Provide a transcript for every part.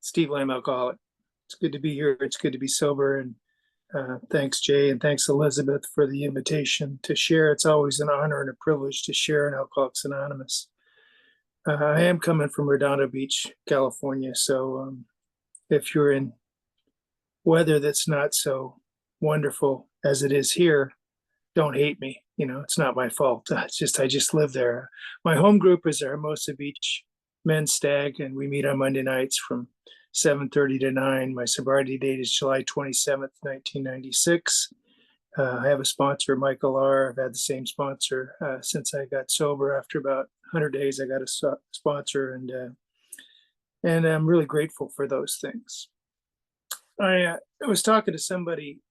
Steve Lamb, alcoholic. It's good to be here. It's good to be sober. And thanks, Jay, and thanks, Elizabeth, for the invitation to share. It's always an honor and a privilege to share in Alcoholics Anonymous. I am coming from Redondo Beach, California. So if you're in weather that's not so wonderful as it is here, don't hate me. You know, it's not my fault. It's just I just live there. My home group is the Hermosa Beach Men's Stag, and we meet on Monday nights from 7:30 to 9. My sobriety date is July 27th, 1996. I have a sponsor, Michael R. I've had the same sponsor since I got sober. After about 100 days, I got a sponsor, and I'm really grateful for those things. I was talking to somebody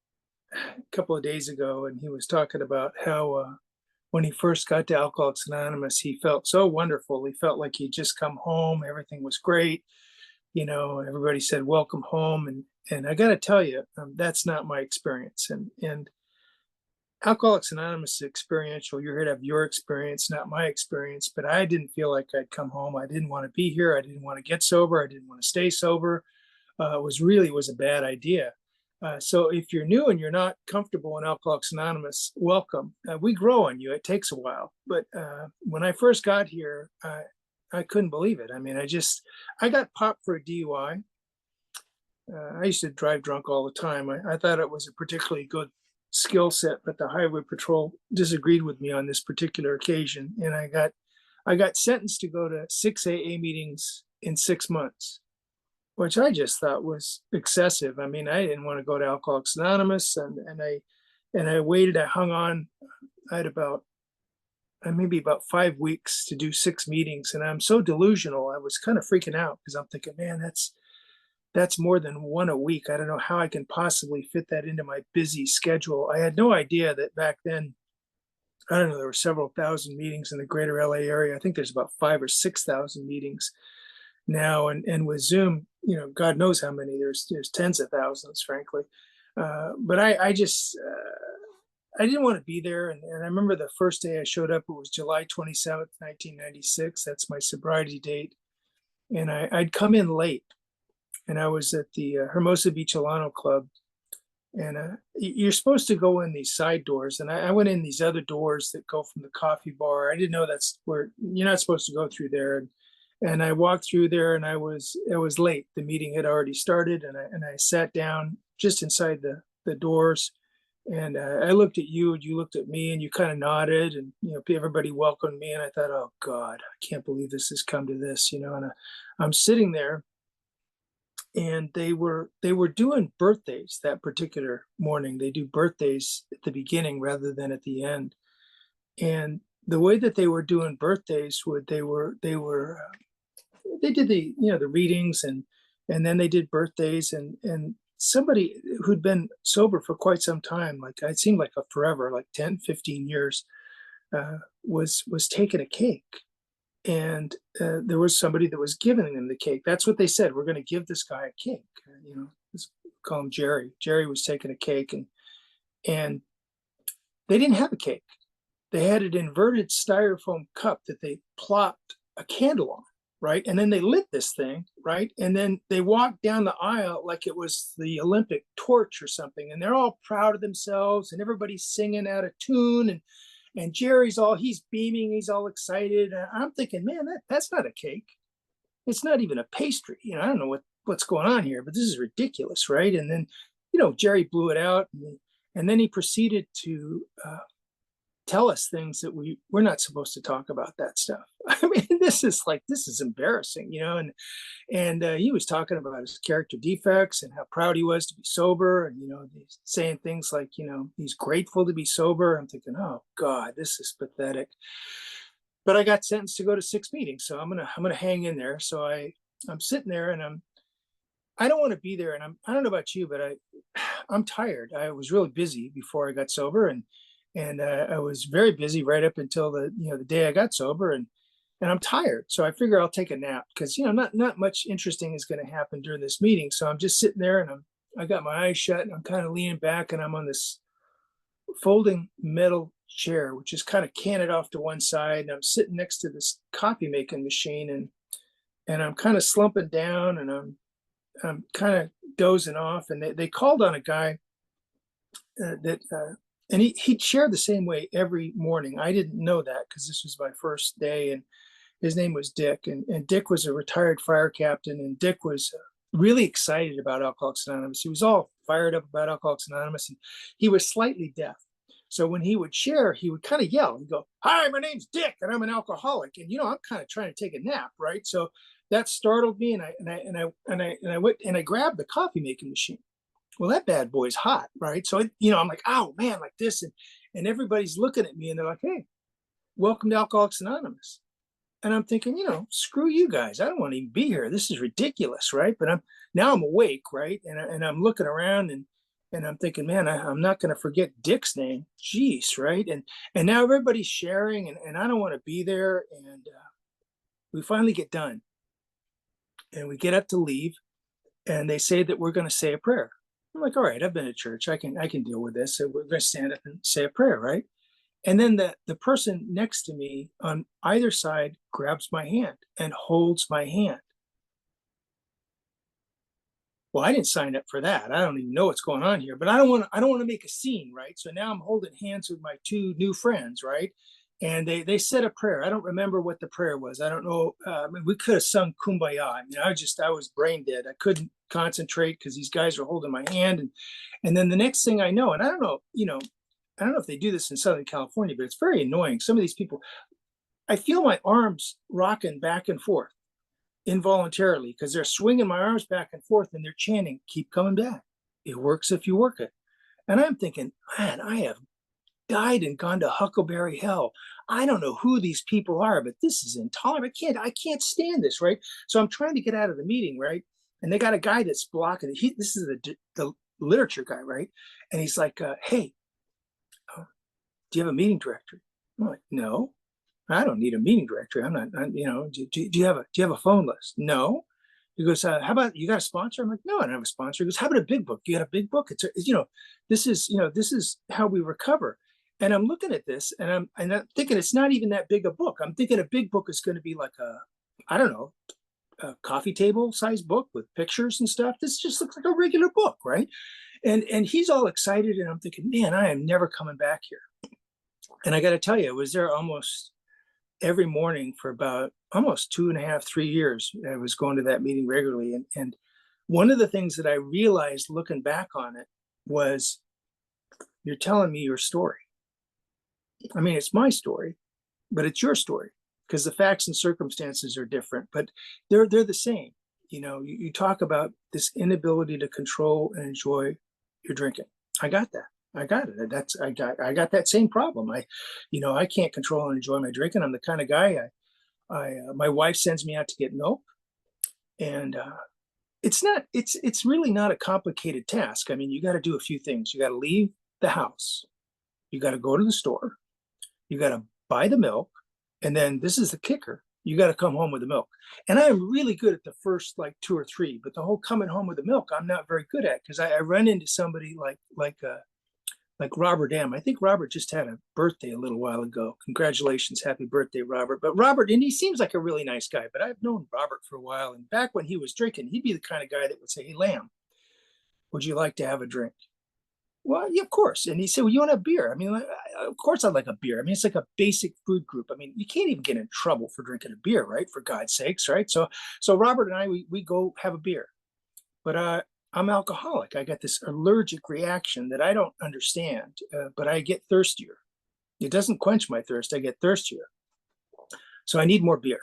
a couple of days ago, and he was talking about how when he first got to Alcoholics Anonymous, he felt so wonderful. He felt like he'd just come home. Everything was great. You know, everybody said, welcome home. And I got to tell you, that's not my experience. And Alcoholics Anonymous is experiential. You're here to have your experience, not my experience. But I didn't feel like I'd come home. I didn't want to be here. I didn't want to get sober. I didn't want to stay sober. It was a bad idea. So if you're new and you're not comfortable in Alcoholics Anonymous, welcome. We grow on you. It takes a while. But when I first got here, I couldn't believe it. I mean, I got popped for a DUI. I used to drive drunk all the time. I thought it was a particularly good skill set, but the Highway Patrol disagreed with me on this particular occasion. And I got sentenced to go to 6 AA meetings in 6 months, which I just thought was excessive. I mean, I didn't want to go to Alcoholics Anonymous, and I waited. I hung on. I had maybe about 5 weeks to do 6 meetings, and I'm so delusional. I was kind of freaking out because I'm thinking, man, that's more than one a week. I don't know how I can possibly fit that into my busy schedule. I had no idea that back then, I don't know, there were several thousand meetings in the greater LA area. I think there's about 5,000 or 6,000 meetings now, and with Zoom, you know, God knows how many. There's tens of thousands, frankly. But I I didn't want to be there, and I remember the first day I showed up. It was July 27th, 1996. That's my sobriety date, and I'd come in late, and I was at the Hermosa Beach Alano Club, and you're supposed to go in these side doors, and I went in these other doors that go from the coffee bar. I didn't know that's where you're not supposed to go through there. And I walked through there, and it was late. The meeting had already started, and I sat down just inside the doors, and I looked at you, and you looked at me, and you kind of nodded, and you know, everybody welcomed me, and I thought, oh God, I can't believe this has come to this, you know. And I'm sitting there, and they were doing birthdays that particular morning. They do birthdays at the beginning rather than at the end, and the way that they were doing birthdays they did the, you know, the readings, and then they did birthdays, and somebody who'd been sober for quite some time, like it seemed like a forever, like 10, 15 years, was taking a cake. And there was somebody that was giving them the cake. That's what they said. We're going to give this guy a cake. You know, let's call him Jerry. Jerry was taking a cake, and they didn't have a cake. They had an inverted styrofoam cup that they plopped a candle on, right? And then they lit this thing, right? And then they walked down the aisle like it was the Olympic torch or something. And they're all proud of themselves, and everybody's singing out of tune. And Jerry's he's beaming, he's all excited. And I'm thinking, man, that's not a cake. It's not even a pastry. You know, I don't know what's going on here, but this is ridiculous, right? And then, you know, Jerry blew it out, and then he proceeded to tell us things that we're not supposed to talk about, that stuff. I mean, this is embarrassing, you know. And he was talking about his character defects and how proud he was to be sober, and you know, he's saying things like, you know, he's grateful to be sober. I'm thinking, oh God, this is pathetic. But I got sentenced to go to 6 meetings, so I'm gonna hang in there. So I'm sitting there, and I don't want to be there, and I don't know about you, but I'm tired. I was really busy before I got sober, and I was very busy right up until the day I got sober, and I'm tired. So I figure I'll take a nap because, you know, not much interesting is going to happen during this meeting. So I'm just sitting there, and I got my eyes shut, and I'm kind of leaning back, and I'm on this folding metal chair, which is kind of canted off to one side, and I'm sitting next to this coffee making machine, and I'm kind of slumping down, and kind of dozing off, and they called on a guy and he'd share the same way every morning. I didn't know that because this was my first day, and his name was Dick, and Dick was a retired fire captain, and Dick was really excited about Alcoholics Anonymous. He was all fired up about Alcoholics Anonymous, and he was slightly deaf. So when he would share, he would kind of yell. He'd go, "Hi, my name's Dick, and I'm an alcoholic." And I'm kind of trying to take a nap, right? So that startled me, and I went and I grabbed the coffee making machine. Well, that bad boy's hot, right? So I'm like, "Oh man," like this, and everybody's looking at me, and they're like, "Hey, welcome to Alcoholics Anonymous." And I'm thinking, screw you guys. I don't want to even be here. This is ridiculous, right? But I'm awake, right? And I'm looking around, and I'm thinking, man, I'm not going to forget Dick's name. Jeez, right? And now everybody's sharing, and I don't want to be there. And we finally get done, and we get up to leave, and they say that we're going to say a prayer. I'm like, all right, I've been to church. I can deal with this. So we're going to stand up and say a prayer, right? And then the person next to me on either side grabs my hand and holds my hand. Well, I didn't sign up for that. I don't even know what's going on here, but I don't want to make a scene, right? So now I'm holding hands with my two new friends, right? And they said a prayer. I don't remember what the prayer was. I don't know. We could have sung Kumbaya. I mean, I was brain dead. I couldn't concentrate because these guys were holding my hand, and then the next thing I know, and I don't know, I don't know if they do this in Southern California, but it's very annoying. Some of these people, I feel my arms rocking back and forth involuntarily because they're swinging my arms back and forth and they're chanting, "Keep coming back. It works if you work it." And I'm thinking, man, I have died and gone to Huckleberry Hell. I don't know who these people are, but this is intolerable. I can't stand this, right? So I'm trying to get out of the meeting, right? And they got a guy that's blocking it. This is the literature guy, right? And he's like, "Hey, do you have a meeting directory?" I'm like, "No, I don't need a meeting directory. I'm not, do you have a phone list?" "No." He goes, "How about you got a sponsor?" I'm like, "No, I don't have a sponsor." He goes, "How about a big book? You got a big book? This is how we recover." And I'm looking at this and I'm thinking it's not even that big a book. I'm thinking a big book is going to be like I don't know, a coffee table size book with pictures and stuff. This just looks like a regular book, right? And he's all excited, and I'm thinking, man, I am never coming back here. And I got to tell you, I was there almost every morning for about almost 2.5, 3 years. I was going to that meeting regularly. And one of the things that I realized looking back on it was, you're telling me your story. I mean, it's my story, but it's your story because the facts and circumstances are different, but they're the same. You talk about this inability to control and enjoy your drinking. I got that. I got it. I got that same problem. I can't control and enjoy my drinking. I'm the kind of guy. My wife sends me out to get milk, and it's really not a complicated task. I mean, you got to do a few things. You got to leave the house. You got to go to the store. You got to buy the milk, and then this is the kicker. You got to come home with the milk. And I am really good at the first like 2 or 3, but the whole coming home with the milk, I'm not very good at because I run into somebody like Robert M. I think Robert just had a birthday a little while ago. Congratulations. Happy birthday, Robert. But Robert, and he seems like a really nice guy, but I've known Robert for a while. And back when he was drinking, he'd be the kind of guy that would say, "Hey, Lamb, would you like to have a drink?" "Well, yeah, of course." And he said, "Well, you want a beer?" I mean, of course I'd like a beer. I mean, it's like a basic food group. I mean, you can't even get in trouble for drinking a beer, right? For God's sakes, right? So Robert and I, we go have a beer. But I'm alcoholic. I got this allergic reaction that I don't understand, but I get thirstier. It doesn't quench my thirst. I get thirstier. So I need more beer,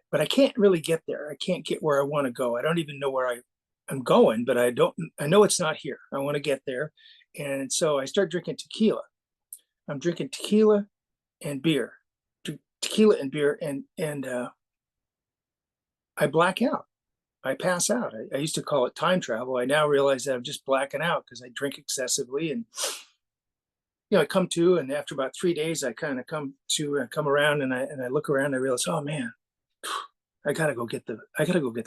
but I can't really get there. I can't get where I want to go. I don't even know where I'm going, but I know it's not here. I want to get there. And so I start drinking tequila. I'm drinking tequila and beer, and I black out. I pass out. I used to call it time travel. I now realize that I'm just blacking out because I drink excessively. And, I come to, and after about 3 days, I kind of come around and I look around and I realize, oh man, I gotta go get the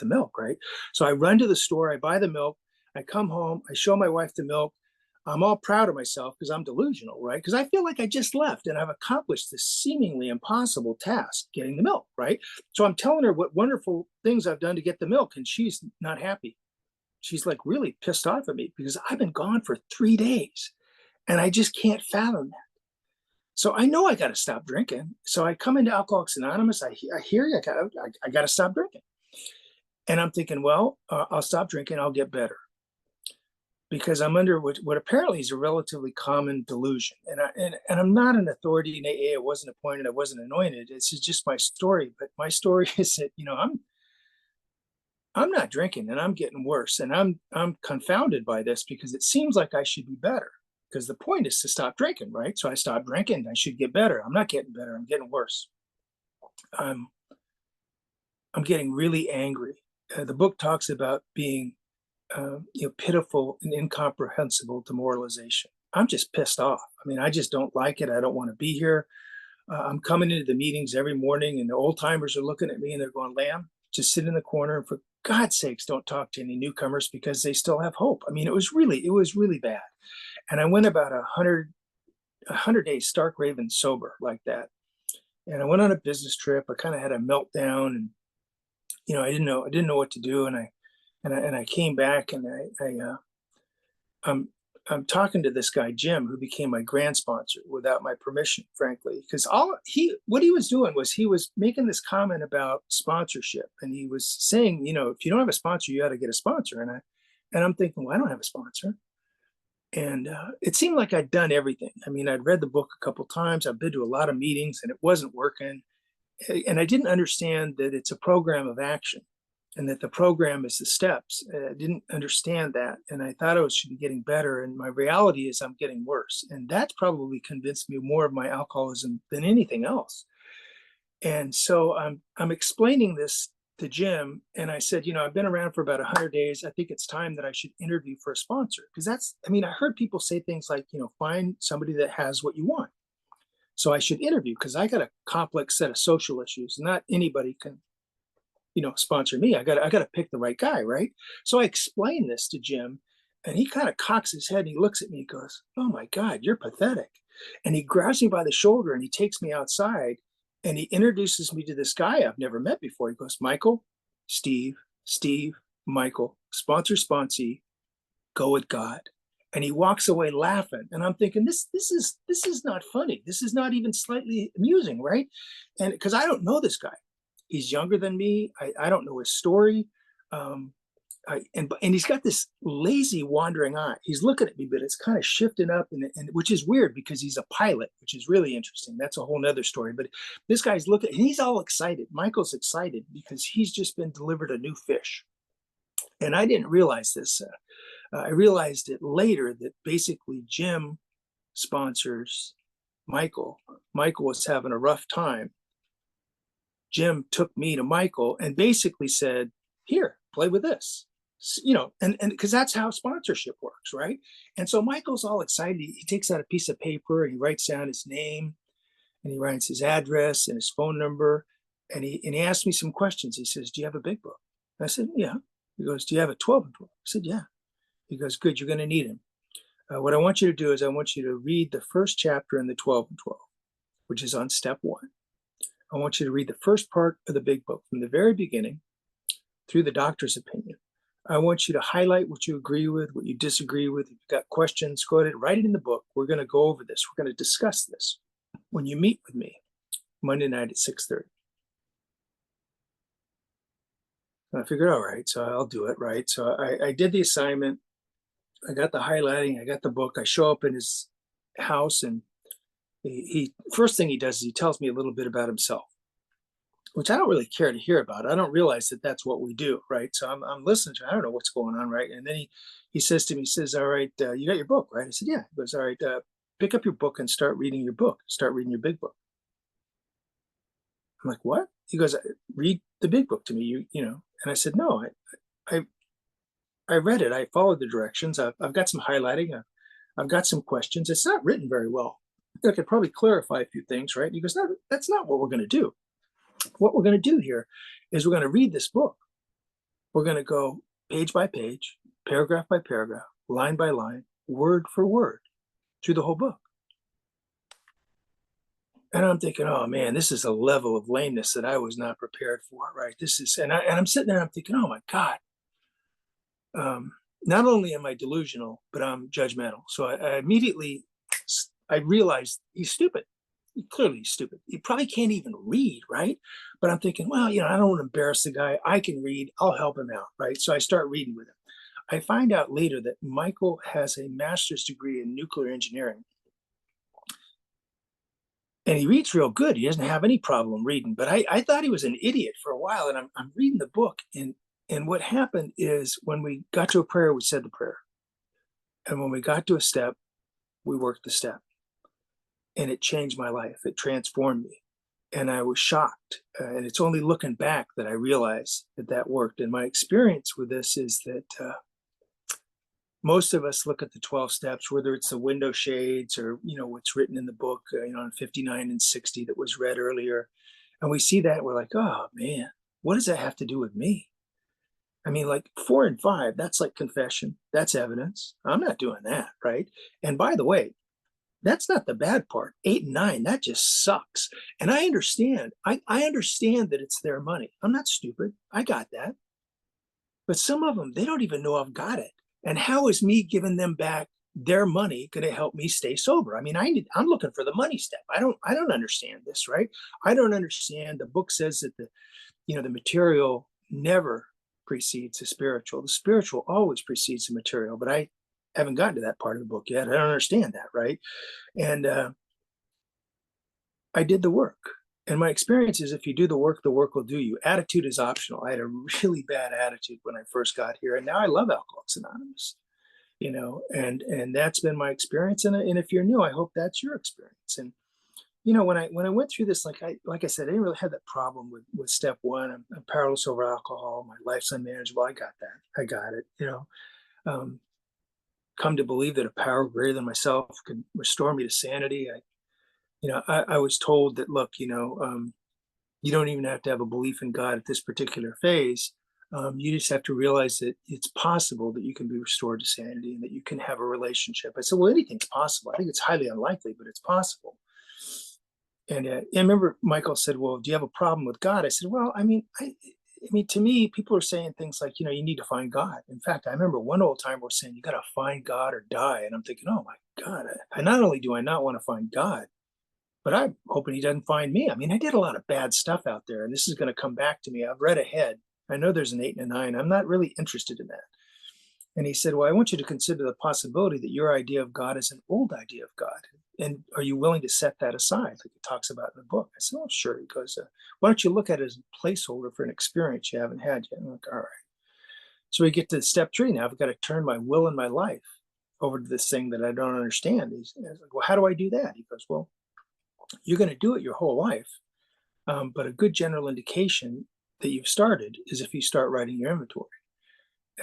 milk, right? So I run to the store, I buy the milk, I come home, I show my wife the milk. I'm all proud of myself because I'm delusional, right? Because I feel like I just left and I've accomplished this seemingly impossible task, getting the milk, right? So I'm telling her what wonderful things I've done to get the milk, and she's not happy. she's like really pissed off at me because I've been gone for 3 days and I just can't fathom that. So I know I got to stop drinking. So I come into Alcoholics Anonymous. I hear you. I got to stop drinking. And I'm thinking, well, I'll stop drinking. I'll get better, because I'm under what apparently is a relatively common delusion. And I'm not an authority in AA. I wasn't appointed. I wasn't anointed. It's just my story. But my story is that, I'm not drinking and I'm getting worse. And I'm confounded by this because it seems like I should be better, because the point is to stop drinking, right? So I stopped drinking. I should get better. I'm not getting better. I'm getting worse. I'm getting really angry. The book talks about being pitiful and incomprehensible demoralization. I'm just pissed off. I mean, I just don't like it. I don't want to be here. I'm coming into the meetings every morning and the old timers are looking at me and they're going, Lamb, just sit in the corner. And for God's sakes, don't talk to any newcomers because they still have hope. I mean, it was really bad. And I went about 100 days stark raving sober like that. And I went on a business trip. I kind of had a meltdown and, I didn't know what to do. And I came back and I'm talking to this guy, Jim, who became my grand sponsor without my permission, frankly, because what he was doing was he was making this comment about sponsorship. And he was saying, if you don't have a sponsor, you got to get a sponsor. And I'm thinking, well, I don't have a sponsor. And it seemed like I'd done everything. I mean, I'd read the book a couple of times. I've been to a lot of meetings and it wasn't working. And I didn't understand that it's a program of action and that the program is the steps. I didn't understand that. And I thought I should be getting better. And my reality is I'm getting worse. And that's probably convinced me more of my alcoholism than anything else. And so I'm explaining this to Jim. And I said, I've been around for about 100 days. I think it's time that I should interview for a sponsor. Because I heard people say things like, find somebody that has what you want. So I should interview because I got a complex set of social issues. Not anybody can, sponsor me. I got to pick the right guy, right? So I explained this to Jim, and he kind of cocks his head and he looks at me and goes, "Oh my God, you're pathetic." And he grabs me by the shoulder and he takes me outside and he introduces me to this guy I've never met before. He goes, "Michael, Steve, Michael, sponsor, sponsee, go with God." And he walks away laughing. And I'm thinking, this is not funny. This is not even slightly amusing, right? And because I don't know this guy. He's younger than me. I don't know his story. And he's got this lazy wandering eye. He's looking at me, but it's kind of shifting up, and which is weird because he's a pilot, which is really interesting. That's a whole nother story. But this guy's looking, and he's all excited. Michael's excited because he's just been delivered a new fish. And I didn't realize this. I realized it later that basically Jim sponsors Michael. Michael was having a rough time. Jim took me to Michael and basically said, "Here, play with this." And because that's how sponsorship works, right? And so Michael's all excited. He takes out a piece of paper and he writes down his name and he writes his address and his phone number. And he asked me some questions. He says, "Do you have a big book?" I said, "Yeah." He goes, "Do you have a 12 and 12?" I said, "Yeah." He goes, "Good, you're going to need him. What I want you to do is I want you to read the first chapter in the 12 and 12, which is on step 1. I want you to read the first part of the big book from the very beginning through the doctor's opinion. I want you to highlight what you agree with, what you disagree with. If you've got questions, go ahead, write it in the book. We're going to go over this. We're going to discuss this when you meet with me Monday night at 6:30. I figured, all right, so I'll do it, right? So I did the assignment. I got the highlighting. I got the book. I show up in his house, and he first thing he does is he tells me a little bit about himself, which I don't really care to hear about. I don't realize that that's what we do, right? So I'm listening to, I don't know what's going on, right? And then he says to me, he says, "All right, you got your book, right?" I said, "Yeah." He goes, "All right, pick up your book and start reading your book. Start reading your big book." I'm like, "What?" He goes, "Read the big book to me, you know." And I said, "No, I read it. I followed the directions. I've got some highlighting. I've got some questions. It's not written very well. I could probably clarify a few things, right?" He goes, "No, that's not what we're going to do. What we're going to do here is we're going to read this book. We're going to go page by page, paragraph by paragraph, line by line, word for word through the whole book." And I'm thinking, oh man, this is a level of lameness that I was not prepared for, right? This is, and I'm sitting there and I'm thinking, oh my God, not only am I delusional, but I'm judgmental. So I immediately, I realized he's stupid. Clearly he's stupid. He probably can't even read, right? But I'm thinking, well, I don't want to embarrass the guy. I can read. I'll help him out, right? So I start reading with him. I find out later that Michael has a master's degree in nuclear engineering. And he reads real good. He doesn't have any problem reading. But I thought he was an idiot for a while. And I'm reading the book. And what happened is when we got to a prayer, we said the prayer. And when we got to a step, we worked the step. And it changed my life. It transformed me. And I was shocked. And it's only looking back that I realized that that worked. And my experience with this is that most of us look at the 12 steps, whether it's the window shades or, what's written in the book, on 59 and 60 that was read earlier. And we see that, we're like, oh man, what does that have to do with me? I mean, like 4 and 5, that's like confession. That's evidence. I'm not doing that, right? And by the way, that's not the bad part. 8 and 9, that just sucks. And I understand. I understand that it's their money. I'm not stupid. I got that. But some of them, they don't even know I've got it. And how is me giving them back their money going to help me stay sober? I mean, I'm looking for the money step. I don't understand this, right? I don't understand. The book says that the material never precedes the spiritual. The spiritual always precedes the material, but I haven't gotten to that part of the book yet. I don't understand that, right? And I did the work. And my experience is if you do the work will do you. Attitude is optional. I had a really bad attitude when I first got here. And now I love Alcoholics Anonymous, and that's been my experience. And if you're new, I hope that's your experience. And, when I went through this, like I said, I didn't really have that problem with step one. I'm powerless over alcohol. My life's unmanageable. I got that. I got it, come to believe that a power greater than myself could restore me to sanity. I was told that, look, you don't even have to have a belief in God at this particular phase. You just have to realize that it's possible that you can be restored to sanity and that you can have a relationship. I said, well, anything's possible. I think it's highly unlikely, but it's possible. And I remember Michael said, well, do you have a problem with God? I said, well, I mean, to me, people are saying things like, you need to find God. In fact, I remember one old timer was saying, you got to find God or die. And I'm thinking, oh my God, I not only do I not want to find God, but I'm hoping he doesn't find me. I mean, I did a lot of bad stuff out there, and this is going to come back to me. I've read ahead. I know there's an 8 and a 9. I'm not really interested in that. And he said, well, I want you to consider the possibility that your idea of God is an old idea of God. And are you willing to set that aside, like it talks about in the book? I said, oh, sure. He goes, why don't you look at it as a placeholder for an experience you haven't had yet? I'm like, all right. So we get to step 3 now. I've got to turn my will and my life over to this thing that I don't understand. He's like, well, how do I do that? He goes, well, you're going to do it your whole life. But a good general indication that you've started is if you start writing your inventory.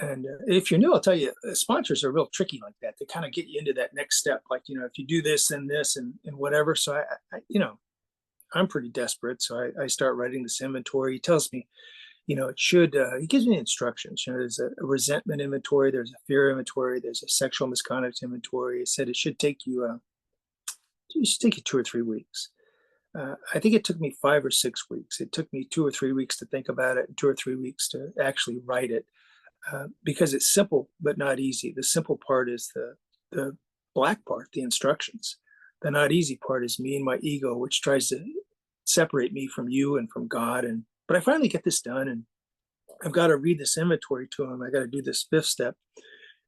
And if you're new, I'll tell you, sponsors are real tricky like that. They kind of get you into that next step. Like, if you do this and this and whatever. So I'm pretty desperate. So I start writing this inventory. He tells me, it should, he gives me instructions. There's a resentment inventory. There's a fear inventory. There's a sexual misconduct inventory. He said it should take you 2 or 3 weeks. I think it took me 5 or 6 weeks. It took me 2 or 3 weeks to think about it and 2 or 3 weeks to actually write it because it's simple but not easy. The simple part is the black part, the instructions. The not easy part is me and my ego, which tries to separate me from you and from God. But I finally get this done, and I've got to read this inventory to him. I got to do this 5th step.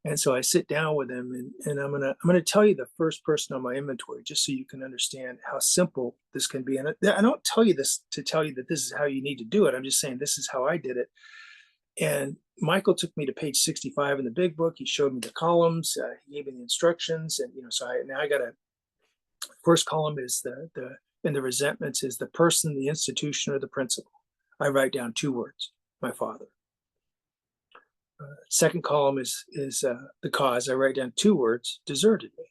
And so I sit down with him, and I'm gonna tell you the first person on my inventory, just so you can understand how simple this can be. And I don't tell you this to tell you that this is how you need to do it. I'm just saying this is how I did it. And Michael took me to page 65 in the big book. He showed me the columns. He gave me the instructions, and so now I got a first column is the resentments is the person, the institution, or the principle. I write down 2 words: my father. Second column is the cause. I write down 2 words: deserted me.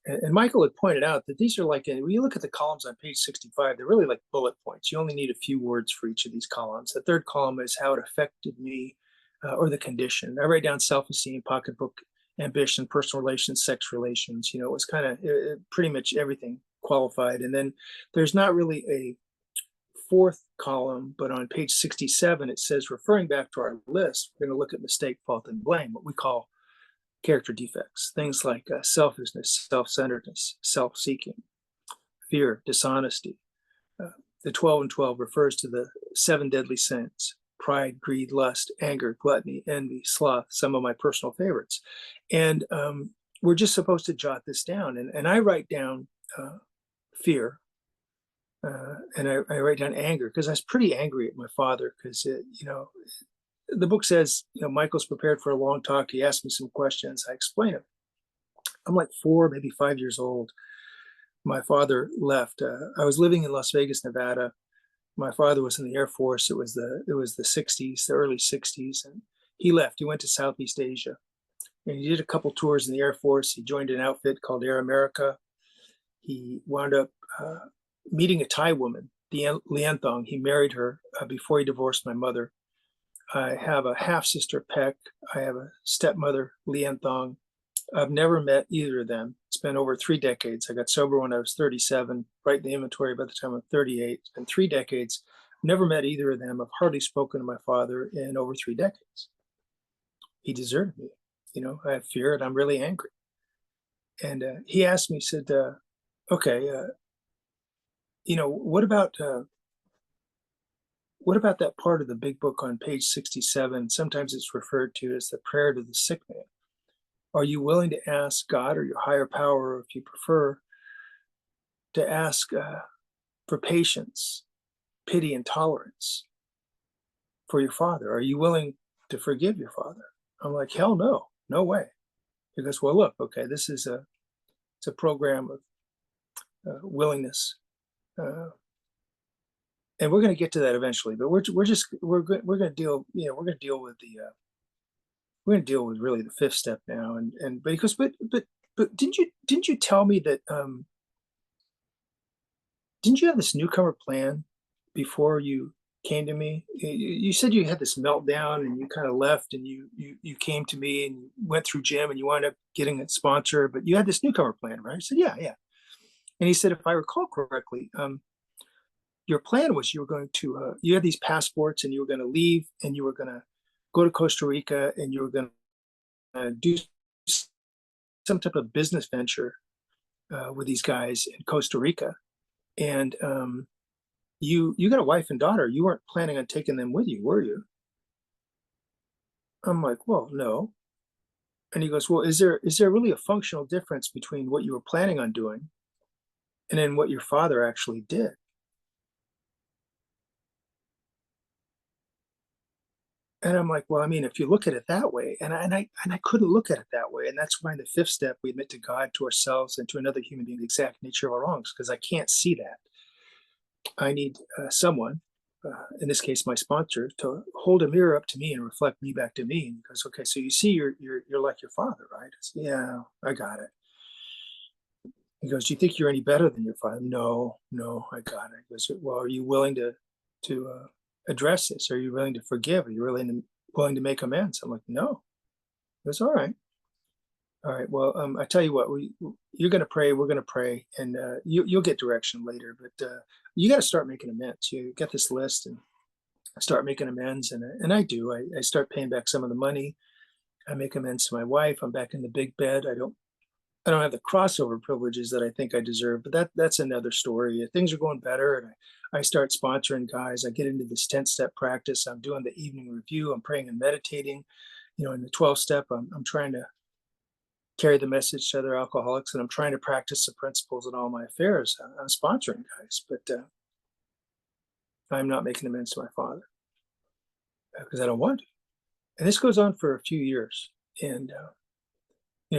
And Michael had pointed out that these are like, when you look at the columns on page 65, they're really like bullet points. You only need a few words for each of these columns. The third column is how it affected me or the condition. I write down self-esteem, pocketbook, ambition, personal relations, sex relations. It was kind of pretty much everything qualified. And then there's not really a fourth column, but on page 67, it says, referring back to our list, we're going to look at mistake, fault, and blame, what we call character defects, things like selfishness, self-centeredness, self-seeking, fear, dishonesty. The 12 and 12 refers to the 7 deadly sins: pride, greed, lust, anger, gluttony, envy, sloth, some of my personal favorites. And we're just supposed to jot this down. And I write down fear, and I write down anger, because I was pretty angry at my father, because, the book says, Michael's prepared for a long talk. He asked me some questions. I explain it. I'm like 4, maybe 5 years old. My father left. I was living in Las Vegas, Nevada. My father was in the Air Force. It was the 60s, the early 60s, and he left. He went to Southeast Asia, and he did a couple tours in the Air Force. He joined an outfit called Air America. He wound up meeting a Thai woman, Lian Thong. He married her before he divorced my mother. I have a half sister, Peck. I have a stepmother, Lian Thong. I've never met either of them. It's been over 3 decades. I got sober when I was 37, right in the inventory by the time I'm 38. It's been 3 decades. Never met either of them. I've hardly spoken to my father in over 3 decades. He deserted me. I have fear and I'm really angry. And he asked me, he said, okay, what about that part of the big book on page 67? Sometimes it's referred to as the prayer to the sick man. Are you willing to ask God or your higher power, or if you prefer, to ask for patience, pity, and tolerance for your father? Are you willing to forgive your father? I'm like, hell no, no way. He goes, well, look, okay, this is it's a program of willingness, and we're going to get to that eventually. But we're going to deal with the we're going to deal with really the 5th step now. And because but didn't you tell me that didn't you have this newcomer plan before you came to me? You said you had this meltdown and you kind of left, and you came to me and you went through Jim and you wound up getting a sponsor, but you had this newcomer plan, right? I said, yeah. And he said, if I recall correctly, your plan was you were going to, you had these passports and you were going to leave and you were going to go to Costa Rica and you were going to do some type of business venture with these guys in Costa Rica. And you got a wife and daughter. You weren't planning on taking them with you, were you? I'm like, well, no. And he goes, well, is there really a functional difference between what you were planning on doing and then what your father actually did? And I'm like, well, I mean, if you look at it that way, and I couldn't look at it that way. And that's why in the 5th step, we admit to God, to ourselves, and to another human being the exact nature of our wrongs, because I can't see that. I need someone, in this case, my sponsor, to hold a mirror up to me and reflect me back to me. And he goes, okay, so you see, you're like your father, right? I said, yeah, I got it. He goes, do you think you're any better than your father? No, I got it. He goes, well, are you willing to address this? Are you willing to forgive? Are you really willing to make amends? I'm like, no. He goes, all right. Well, I tell you what, you're going to pray. We're going to pray, and you'll get direction later. But you got to start making amends. You get this list and start making amends, and I do. I start paying back some of the money. I make amends to my wife. I'm back in the big bed. I don't have the crossover privileges that I think I deserve, but that's another story. Things are going better, and I start sponsoring guys. I get into this 10-step practice. I'm doing the evening review. I'm praying and meditating. In the 12th step, I'm trying to carry the message to other alcoholics, and I'm trying to practice the principles in all my affairs. I'm sponsoring guys, but I'm not making amends to my father because I don't want to. And this goes on for a few years. And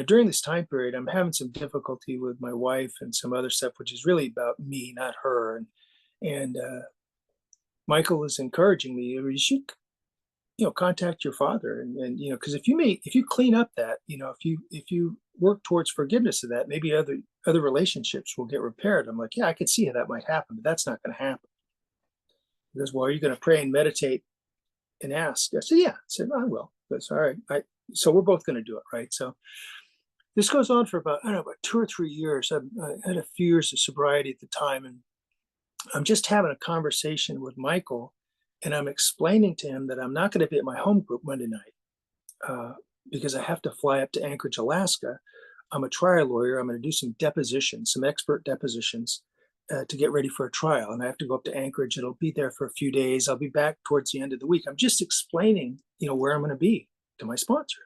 during this time period, I'm having some difficulty with my wife and some other stuff, which is really about me, not her. And Michael is encouraging me, you should, contact your father. And because if you clean up that, if you work towards forgiveness of that, maybe other relationships will get repaired. I'm like, yeah, I could see how that might happen, but that's not going to happen. He goes, well, are you going to pray and meditate and ask? I said, yeah. I said, I will. That's all right. So we're both going to do it, right? So this goes on for about 2 or 3 years. I had a few years of sobriety at the time, and I'm just having a conversation with Michael, and I'm explaining to him that I'm not going to be at my home group Monday night uh, because I have to fly up to Anchorage, Alaska. I'm a trial lawyer. I'm going to do some depositions, some expert depositions to get ready for a trial. And I have to go up to Anchorage. It'll be there for a few days. I'll be back towards the end of the week. I'm just explaining, where I'm going to be to my sponsor.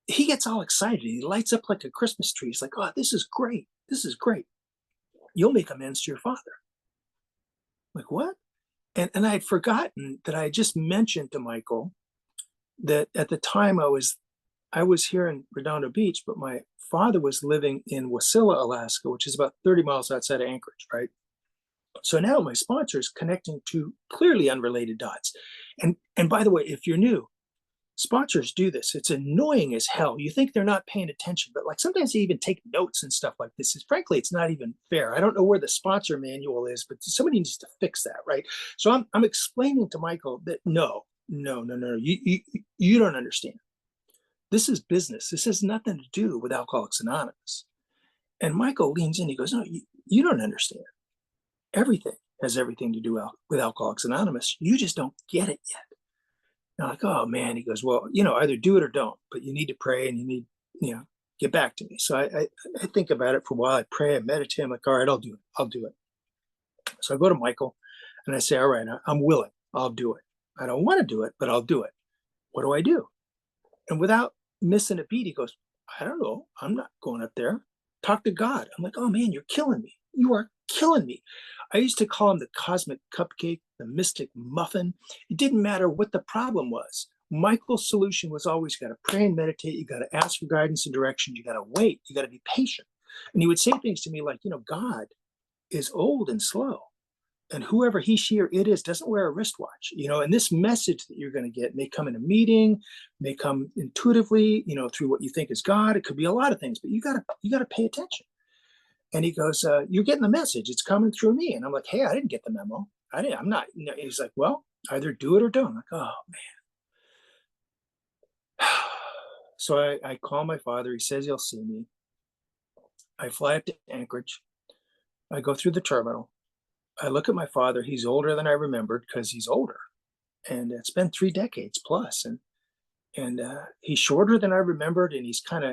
He gets all excited. He lights up like a Christmas tree. He's like, oh, this is great. This is great. You'll make amends to your father. I'm like, what? And I had forgotten that I had just mentioned to Michael that at the time I was here in Redondo Beach, but my father was living in Wasilla, Alaska, which is about 30 miles outside of Anchorage, right? So now my sponsor is connecting two clearly unrelated dots. And by the way, if you're new, sponsors do this. It's annoying as hell. You think they're not paying attention, but like sometimes they even take notes and stuff like this. Frankly, it's not even fair. I don't know where the sponsor manual is, but somebody needs to fix that, right? So I'm explaining to Michael that no, you don't understand. This is business. This has nothing to do with Alcoholics Anonymous. And Michael leans in. He goes, no, you don't understand. Everything has everything to do with Alcoholics Anonymous. You just don't get it yet. And I'm like, oh man. He goes, well, either do it or don't, but you need to pray and you need, get back to me. So I think about it for a while. I pray, I meditate. I'm like, all right, I'll do it. I'll do it. So I go to Michael and I say, all right, I'm willing. I'll do it. I don't want to do it, but I'll do it. What do I do? And without missing a beat, he goes, I don't know. I'm not going up there. Talk to God. I'm like, oh man, you're killing me. You are killing me. I used to call him the cosmic cupcake, the mystic muffin. It didn't matter what the problem was. Michael's solution was always you got to pray and meditate. You got to ask for guidance and direction. You got to wait. You got to be patient. And he would say things to me like, God is old and slow. And whoever he, she, or it is doesn't wear a wristwatch, and this message that you're going to get may come in a meeting, may come intuitively, through what you think is God. It could be a lot of things, but you got to pay attention. And he goes, you're getting the message. It's coming through me. And I'm like, hey, I didn't get the memo. I'm not, he's like, well, either do it or don't. I'm like, oh man. So I call my father. He says he'll see me. I fly up to Anchorage. I go through the terminal. I look at my father. He's older than I remembered because he's older, and it's been 3 decades plus. And he's shorter than I remembered, and he's kind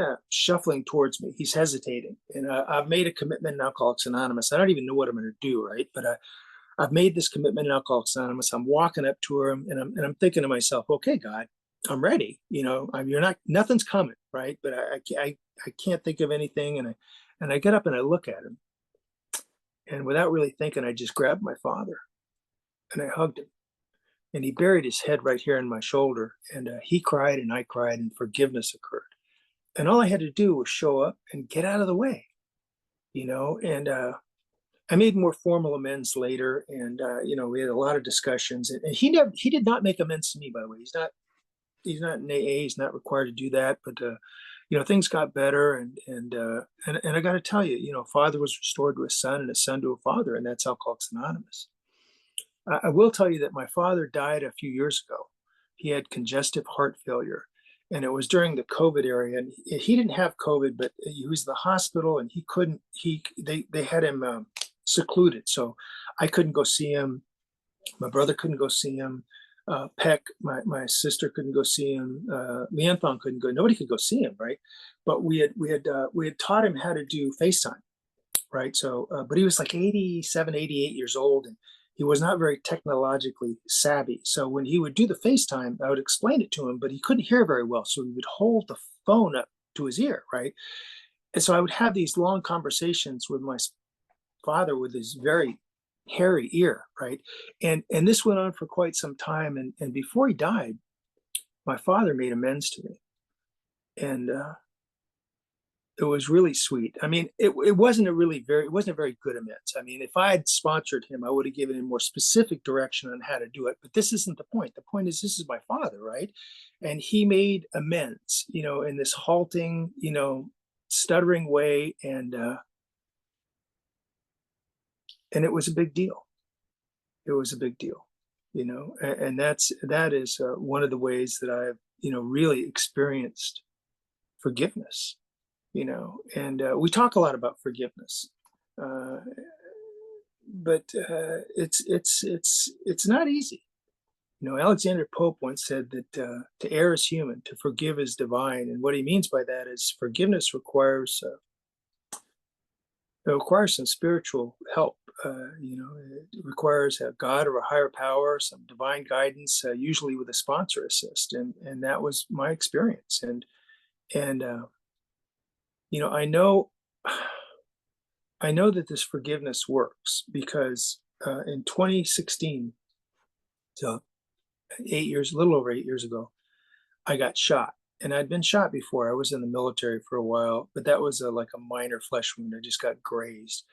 of shuffling towards me. He's hesitating, and I've made a commitment in Alcoholics Anonymous. I don't even know what I'm going to do, right? But I've made this commitment in Alcoholics Anonymous. I'm walking up to him, and I'm thinking to myself, okay, God, I'm ready. You're not, nothing's coming, right? But I can't think of anything, and I get up and I look at him. And without really thinking, I just grabbed my father and I hugged him. And he buried his head right here in my shoulder. And he cried and I cried and forgiveness occurred. And all I had to do was show up and get out of the way, And I made more formal amends later. And, we had a lot of discussions. And he did not make amends to me, by the way. He's not in AA. He's not required to do that. But, things got better, and I got to tell you, father was restored to a son, and a son to a father, and that's Alcoholics Anonymous. I will tell you that my father died a few years ago. He had congestive heart failure, and it was during the COVID era. And he didn't have COVID, but he was in the hospital, and he couldn't. They had him secluded, so I couldn't go see him. My brother couldn't go see him. Peck, my sister couldn't go see him. Leanthon couldn't go. Nobody could go see him, right? But we had taught him how to do FaceTime, right? So, but he was like 87, 88 years old, and he was not very technologically savvy. So when he would do the FaceTime, I would explain it to him, but he couldn't hear very well. So he would hold the phone up to his ear, right? And so I would have these long conversations with my father with his very hairy ear, right? And this went on for quite some time. And before he died, my father made amends to me. And it was really sweet. I mean, it wasn't a very good amends. I mean, if I had sponsored him, I would have given him more specific direction on how to do it. But this isn't the point. The point is, this is my father, right? And he made amends, in this halting, stuttering way. And it was a big deal. It was a big deal, and that is one of the ways that I've, really experienced forgiveness, and we talk a lot about forgiveness. it's not easy. Alexander Pope once said that to err is human, to forgive is divine, and what he means by that is forgiveness requires some spiritual help. It requires a God or a higher power, some divine guidance, usually with a sponsor assist, and that was my experience. And I know I know that this forgiveness works because in 2016, so 8 years, a little over 8 years ago, I got shot. And I'd been shot before. I was in the military for a while, but that was like a minor flesh wound. I just got grazed.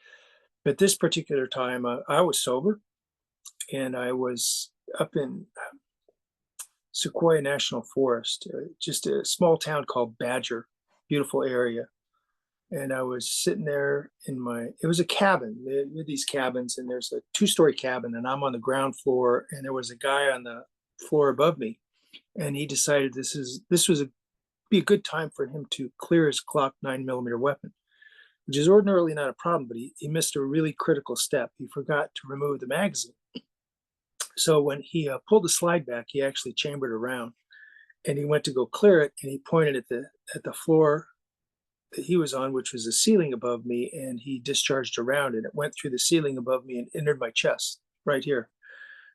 But this particular time, I was sober and I was up in Sequoia National Forest, just a small town called Badger, beautiful area. And I was sitting there it was a cabin. There were these cabins, and there's a two-story cabin, and I'm on the ground floor, and there was a guy on the floor above me, and he decided be a good time for him to clear his Glock 9mm weapon, which is ordinarily not a problem, but he missed a really critical step. He forgot to remove the magazine. So when he pulled the slide back, he actually chambered around, and he went to go clear it, and he pointed at the floor that he was on, which was the ceiling above me, and he discharged around, and it went through the ceiling above me and entered my chest right here.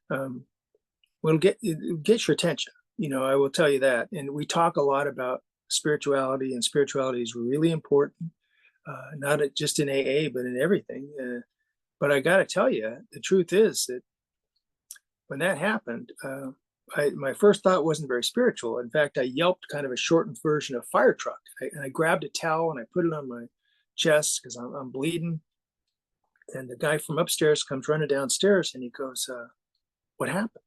It'll get your attention. I will tell you that. And we talk a lot about spirituality, and spirituality is really important, not just in AA, but in everything. But I got to tell you, the truth is that when that happened, my first thought wasn't very spiritual. In fact, I yelped kind of a shortened version of fire truck. And I grabbed a towel and I put it on my chest because I'm bleeding. And the guy from upstairs comes running downstairs and he goes, "What happened?"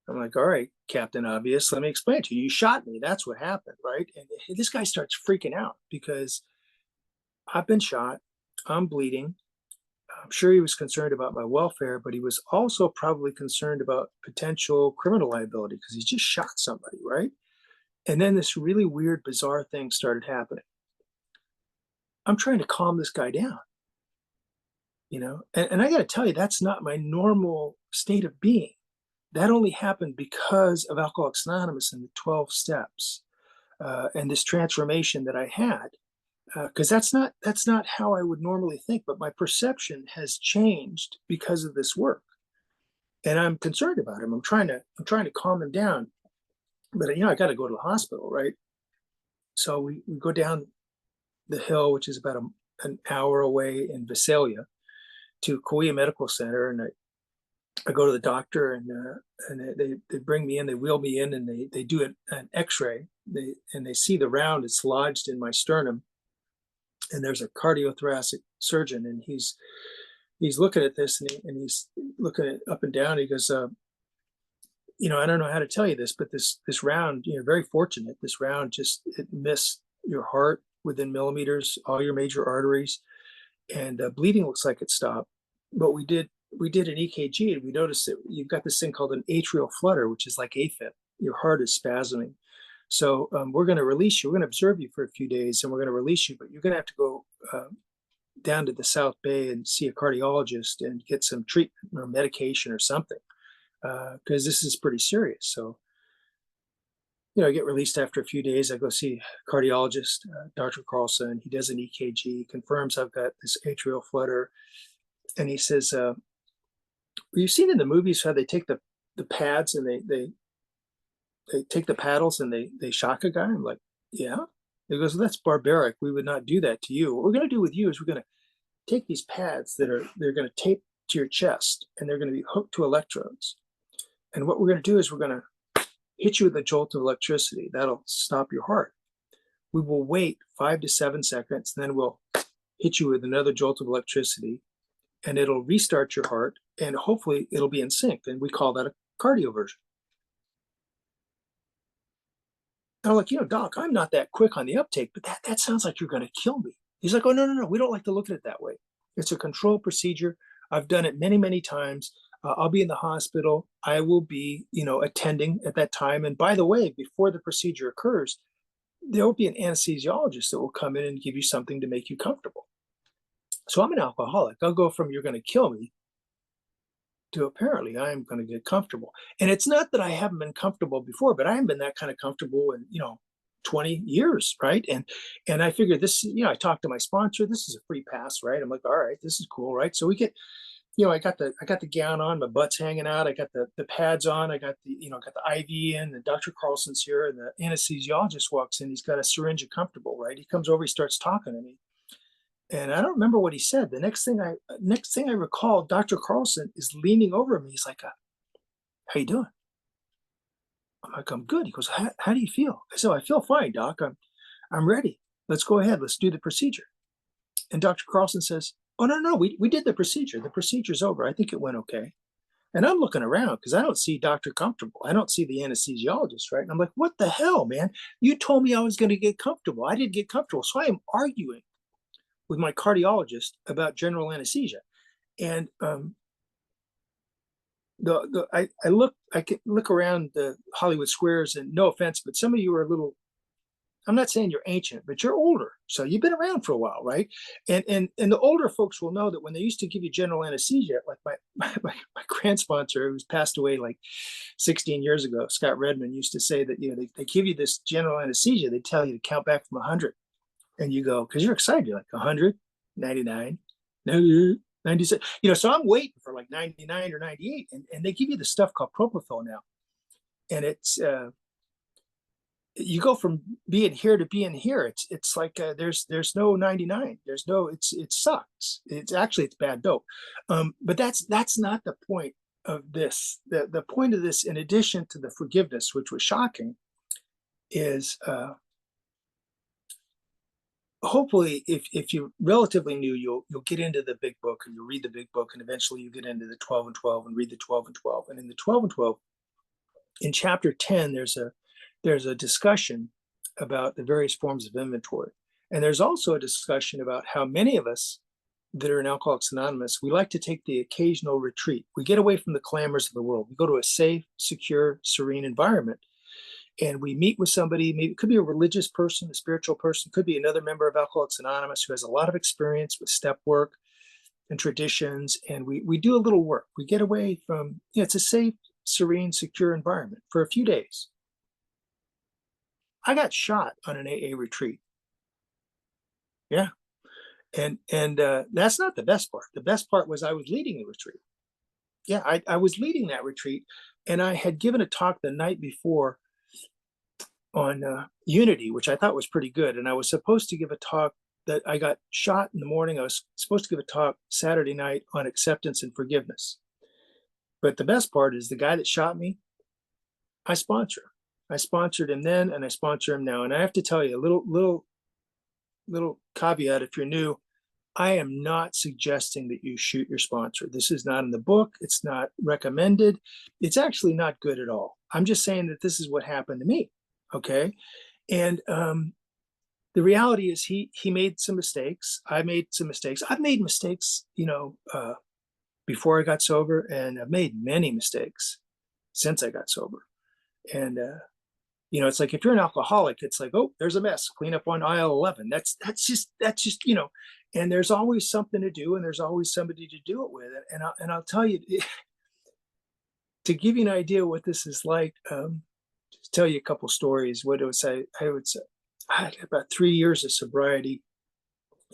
I'm like, "All right, Captain Obvious, let me explain to you. You shot me. That's what happened, right?" And this guy starts freaking out because I've been shot. I'm bleeding. I'm sure he was concerned about my welfare, but he was also probably concerned about potential criminal liability because he just shot somebody, right? And then this really weird, bizarre thing started happening. I'm trying to calm this guy down, and I got to tell you, that's not my normal state of being. That only happened because of Alcoholics Anonymous and the 12 steps and this transformation that I had. Because that's not how I would normally think, but my perception has changed because of this work, and I'm concerned about him. I'm trying to calm him down, but I got to go to the hospital, right? So we go down the hill, which is about an hour away in Visalia, to Kauai Medical Center, and I go to the doctor, and they bring me in, they wheel me in, and they do an X-ray, and they see the round it's lodged in my sternum. And there's a cardiothoracic surgeon, and he's looking at this, and he's looking at up and down. He goes, I don't know how to tell you this, but this round, very fortunate. This round it missed your heart within millimeters, all your major arteries, and bleeding looks like it stopped. But we did an EKG, and we noticed that you've got this thing called an atrial flutter, which is like AFib. Your heart is spasming. So we're going to release you. We're going to observe you for a few days, and we're going to release you. But you're going to have to go down to the South Bay and see a cardiologist and get some treatment or medication or something, because this is pretty serious. So, I get released after a few days. I go see a cardiologist, Dr. Carlson. He does an EKG, confirms I've got this atrial flutter, and he says, "You've seen in the movies how they take the pads and they take the paddles and they shock a guy?" I'm like, "Yeah." He goes, "Well, that's barbaric. We would not do that to you. What we're going to do with you is we're going to take these pads they're going to tape to your chest, and they're going to be hooked to electrodes. And what we're going to do is we're going to hit you with a jolt of electricity. That'll stop your heart. We will wait 5 to 7 seconds, and then we'll hit you with another jolt of electricity, and it'll restart your heart, and hopefully it'll be in sync. And we call that a cardioversion." And I'm like, "Doc, I'm not that quick on the uptake, but that sounds like you're going to kill me." He's like, "Oh, no. We don't like to look at it that way. It's a controlled procedure. I've done it many, many times. I'll be in the hospital. I will be, attending at that time. And by the way, before the procedure occurs, there will be an anesthesiologist that will come in and give you something to make you comfortable." So I'm an alcoholic. I'll go from you're going to kill me to apparently I'm going to get comfortable. And it's not that I haven't been comfortable before, but I haven't been that kind of comfortable in, 20 years, right? And I figured this, I talked to my sponsor, this is a free pass, right? I'm like, all right, this is cool, right? So we get, I got the gown on, my butt's hanging out, I got the pads on, I got got the IV in, and Dr. Carlson's here, and the anesthesiologist walks in, he's got a syringe of comfortable, right? He comes over, he starts talking to me. And I don't remember what he said. The next thing I recall, Dr. Carlson is leaning over me. He's like, "How you doing?" I'm like, "I'm good." He goes, "How do you feel?" I said, "I feel fine, doc. I'm ready. Let's go ahead. Let's do the procedure." And Dr. Carlson says, "Oh no, we did the procedure. The procedure's over. I think it went okay." And I'm looking around because I don't see Dr. Comfortable. I don't see the anesthesiologist, right? And I'm like, "What the hell, man? You told me I was going to get comfortable. I didn't get comfortable." So I am arguing with my cardiologist about general anesthesia. And I can look around the Hollywood squares, and no offense, but some of you are a little. I'm not saying you're ancient, but you're older, so you've been around for a while, right? And the older folks will know that when they used to give you general anesthesia, like my grand sponsor who's passed away like 16 years ago, Scott Redmond, used to say that they give you this general anesthesia, they tell you to count back from 100, and you go because you're excited, you're like 100, 99, 96, so I'm waiting for like 99 or 98, and they give you the stuff called propofol now, and it's you go from being here to being here. It's like there's no 99, there's no, it sucks, it's bad dope. But that's not the point of this. The point of this, in addition to the forgiveness, which was shocking, is hopefully if you're relatively new, you'll get into the big book, and you'll read the big book, and eventually you get into the 12 and 12 and read the 12 and 12. And in the 12 and 12, in chapter 10, there's a discussion about the various forms of inventory. And there's also a discussion about how many of us that are in Alcoholics Anonymous, we like to take the occasional retreat. We get away from the clamors of the world. We go to a safe, secure, serene environment, and we meet with somebody. Maybe it could be a religious person, a spiritual person, could be another member of Alcoholics Anonymous who has a lot of experience with step work and traditions. And we do a little work. We get away from, it's a safe, serene, secure environment for a few days. I got shot on an AA retreat. Yeah. And that's not the best part. The best part was I was leading the retreat. Yeah, I was leading that retreat, and I had given a talk the night before on unity, which I thought was pretty good. And I was supposed to give a talk that I got shot in the morning. I was supposed to give a talk Saturday night on acceptance and forgiveness. But the best part is the guy that shot me, I sponsor. I sponsored him then, and I sponsor him now. And I have to tell you a little caveat if you're new. I am not suggesting that you shoot your sponsor. This is not in the book. It's not recommended. It's actually not good at all. I'm just saying that this is what happened to me. Okay. And the reality is he made some mistakes. I made some mistakes. I've made mistakes, before I got sober, and I've made many mistakes since I got sober. And it's like if you're an alcoholic, it's like, oh, there's a mess. Clean up on aisle 11. That's just and there's always something to do, and there's always somebody to do it with. And I'll tell you, to give you an idea what this is like, just tell you a couple stories. What I would say, I had about 3 years of sobriety.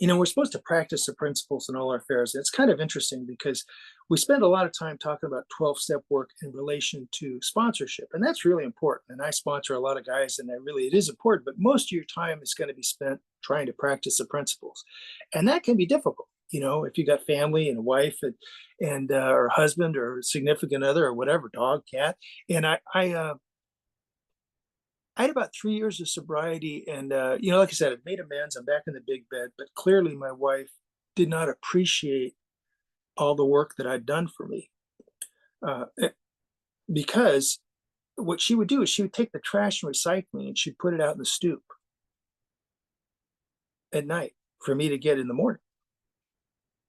We're supposed to practice the principles in all our affairs. And it's kind of interesting because we spend a lot of time talking about 12-step work in relation to sponsorship. And that's really important. And I sponsor a lot of guys, and it is important. But most of your time is going to be spent trying to practice the principles. And that can be difficult. If you got family and a wife and or husband or significant other or whatever, dog, cat. And I had about 3 years of sobriety, and like I said, I've made amends. I'm back in the big bed, but clearly my wife did not appreciate all the work that I'd done for me, because what she would do is she would take the trash and recycling, and she'd put it out in the stoop at night for me to get in the morning.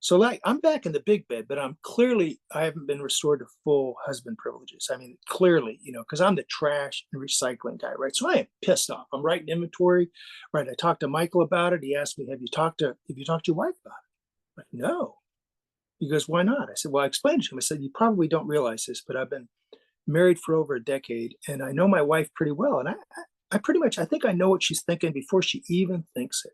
So like I'm back in the big bed, but I haven't been restored to full husband privileges. I mean, clearly, because I'm the trash and recycling guy, right? So I am pissed off. I'm writing inventory, right? I talked to Michael about it. He asked me, have you talked to your wife about it? Like, no. He goes, why not? I said, well, I explained to him. I said, you probably don't realize this, but I've been married for over a decade and I know my wife pretty well. And I pretty much, I think I know what she's thinking before she even thinks it.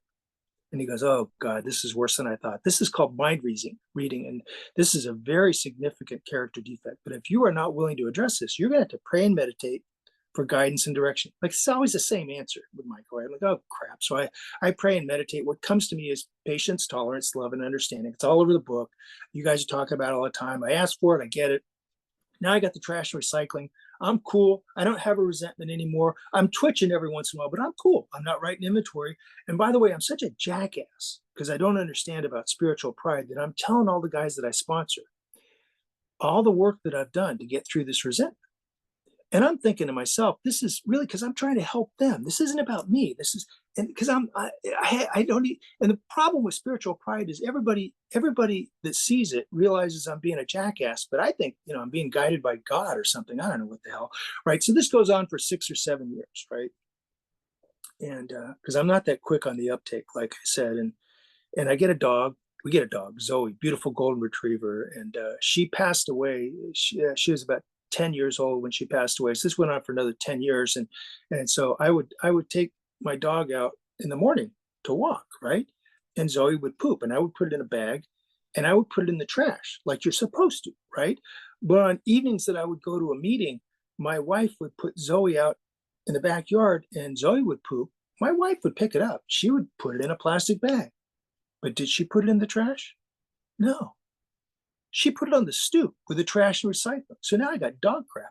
And he goes, oh God, this is worse than I thought. This is called mind reading. And this is a very significant character defect. But if you are not willing to address this, you're going to have to pray and meditate for guidance and direction. Like it's always the same answer with Michael. I'm like, oh crap. So I pray and meditate. What comes to me is patience, tolerance, love, and understanding. It's all over the book. You guys talk about it all the time. I ask for it. I get it. Now I got the trash and recycling. I'm cool. I don't have a resentment anymore. I'm twitching every once in a while, but I'm cool. I'm not writing inventory. And by the way, I'm such a jackass because I don't understand about spiritual pride that I'm telling all the guys that I sponsor all the work that I've done to get through this resentment. And I'm thinking to myself, this is really because I'm trying to help them. This isn't about me. This is, and because I don't need, and the problem with spiritual pride is everybody that sees it realizes I'm being a jackass, but I think, I'm being guided by God or something. I don't know what the hell. Right. So this goes on for 6 or 7 years. Right. And, cause I'm not that quick on the uptake, like I said, and I get a dog. We get a dog, Zoe, beautiful golden retriever. And, she passed away. She was about 10 years old when she passed away. So this went on for another 10 years. And so I would take my dog out in the morning to walk, right? And Zoe would poop and I would put it in a bag and I would put it in the trash like you're supposed to, right? But on evenings that I would go to a meeting, my wife would put Zoe out in the backyard and Zoe would poop. My wife would pick it up. She would put it in a plastic bag. But did she put it in the trash? No. She put it on the stoop with the trash and recycling. So now I got dog crap.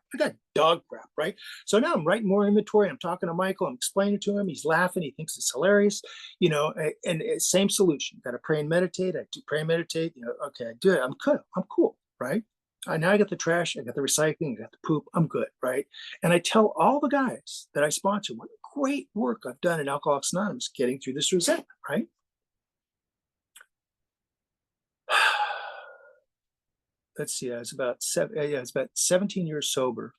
Right? So now I'm writing more inventory. I'm talking to Michael. I'm explaining to him. He's laughing. He thinks it's hilarious. And same solution. Got to pray and meditate. I do pray and meditate. Okay, I do it. I'm good. I'm cool. Right? Now I got the trash. I got the recycling. I got the poop. I'm good. Right? And I tell all the guys that I sponsor what great work I've done in Alcoholics Anonymous getting through this resentment. Right? Let's see, I was about 17 years sober.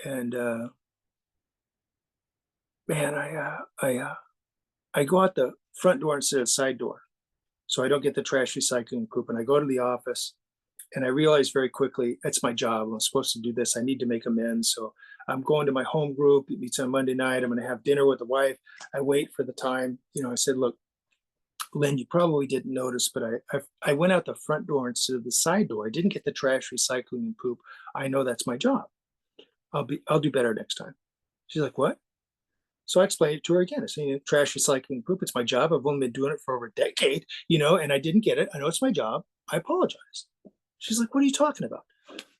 And man, I go out the front door instead of the side door. So I don't get the trash recycling poop. And I go to the office and I realize very quickly, it's my job. I'm supposed to do this. I need to make amends. So I'm going to my home group. It meets on Monday night. I'm going to have dinner with the wife. I wait for the time. I said, look, Lynn, you probably didn't notice, but I went out the front door instead of the side door. I didn't get the trash, recycling, and poop. I know that's my job. I'll do better next time. She's like, what? So I explained it to her again. I said, trash, recycling, and poop. It's my job. I've only been doing it for over a decade, and I didn't get it. I know it's my job. I apologize. She's like, what are you talking about?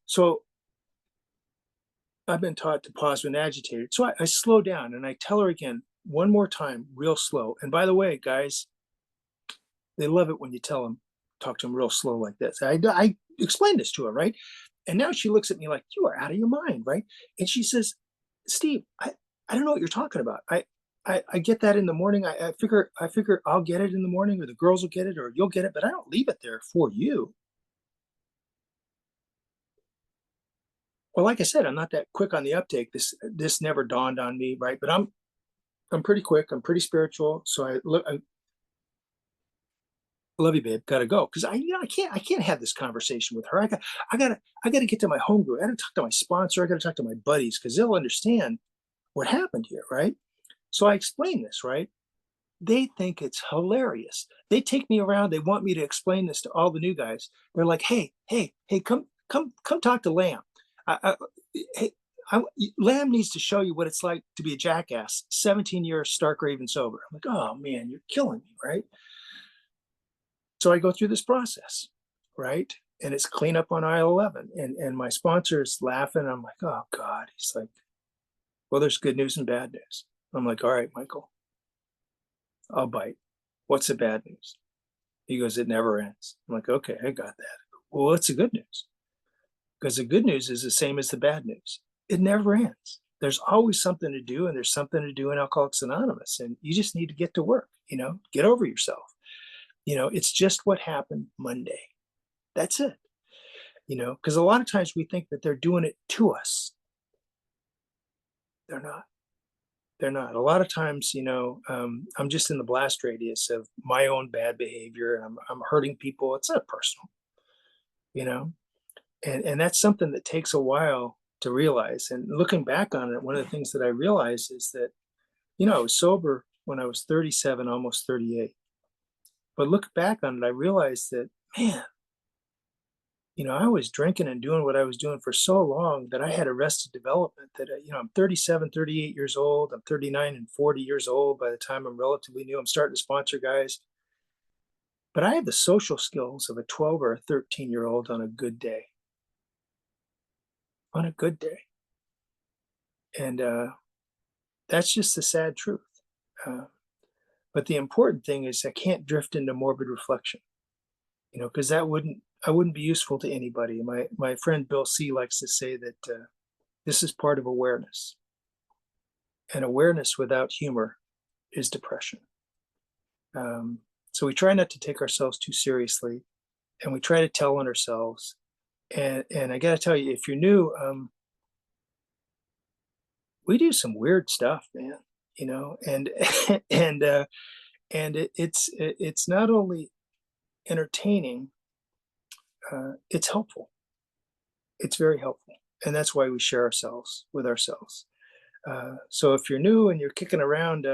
So I've been taught to pause when agitated. So I slow down and I tell her again, one more time, real slow. And by the way, guys, they love it when you talk to them real slow like this. I explained this to her, right? And now she looks at me like, you are out of your mind, right? And she says, Steve, I don't know what you're talking about. I get that in the morning. I figure I'll get it in the morning, or the girls will get it, or you'll get it, but I don't leave it there for you. Well, like I said, I'm not that quick on the uptake. This never dawned on me, right? But I'm pretty quick. I'm pretty spiritual. So I love you, babe. Gotta go because I can't have this conversation with her. I gotta get to my home group. I gotta talk to my sponsor. I gotta talk to my buddies because they'll understand what happened here, right? So I explain this, right? They think it's hilarious. They take me around. They want me to explain this to all the new guys. They're like, hey, come talk to Lamb. Hey, Lamb needs to show you what it's like to be a jackass. 17 years stark raving sober. I'm like, oh man, you're killing me, right? So I go through this process, right? And it's cleanup on aisle 11. And my sponsor is laughing. I'm like, oh God. He's like, well, there's good news and bad news. I'm like, all right, Michael, I'll bite. What's the bad news? He goes, it never ends. I'm like, okay, I got that. Well, what's the good news? Because the good news is the same as the bad news. It never ends. There's always something to do, and there's something to do in Alcoholics Anonymous. And you just need to get to work, get over yourself. It's just what happened Monday. That's it. Because a lot of times we think that they're doing it to us. They're not. They're not. A lot of times, I'm just in the blast radius of my own bad behavior, and I'm hurting people. It's not personal, you know, and that's something that takes a while to realize. And looking back on it, one of the things that I realized is that, I was sober when I was 37, almost 38. But look back on it, I realized that, man, I was drinking and doing what I was doing for so long that I had arrested development that, I'm 37, 38 years old. I'm 39 and 40 years old by the time I'm relatively new. I'm starting to sponsor guys. But I have the social skills of a 12 or a 13-year-old on a good day. On a good day. And that's just the sad truth. Uh, but the important thing is I can't drift into morbid reflection, because I wouldn't be useful to anybody. My friend Bill C likes to say that this is part of awareness, and awareness without humor is depression. So we try not to take ourselves too seriously, and we try to tell on ourselves. And I got to tell you, if you're new, we do some weird stuff, man. And and it's not only entertaining, it's helpful. It's very helpful, and that's why we share ourselves with ourselves. So if you're new and you're kicking around,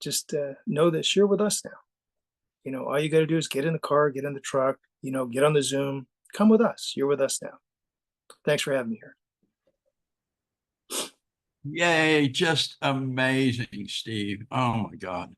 just know this: you're with us now. All you got to do is get in the car, get in the truck, get on the Zoom, come with us. You're with us now. Thanks for having me here. Yay, just amazing, Steve. Oh my God.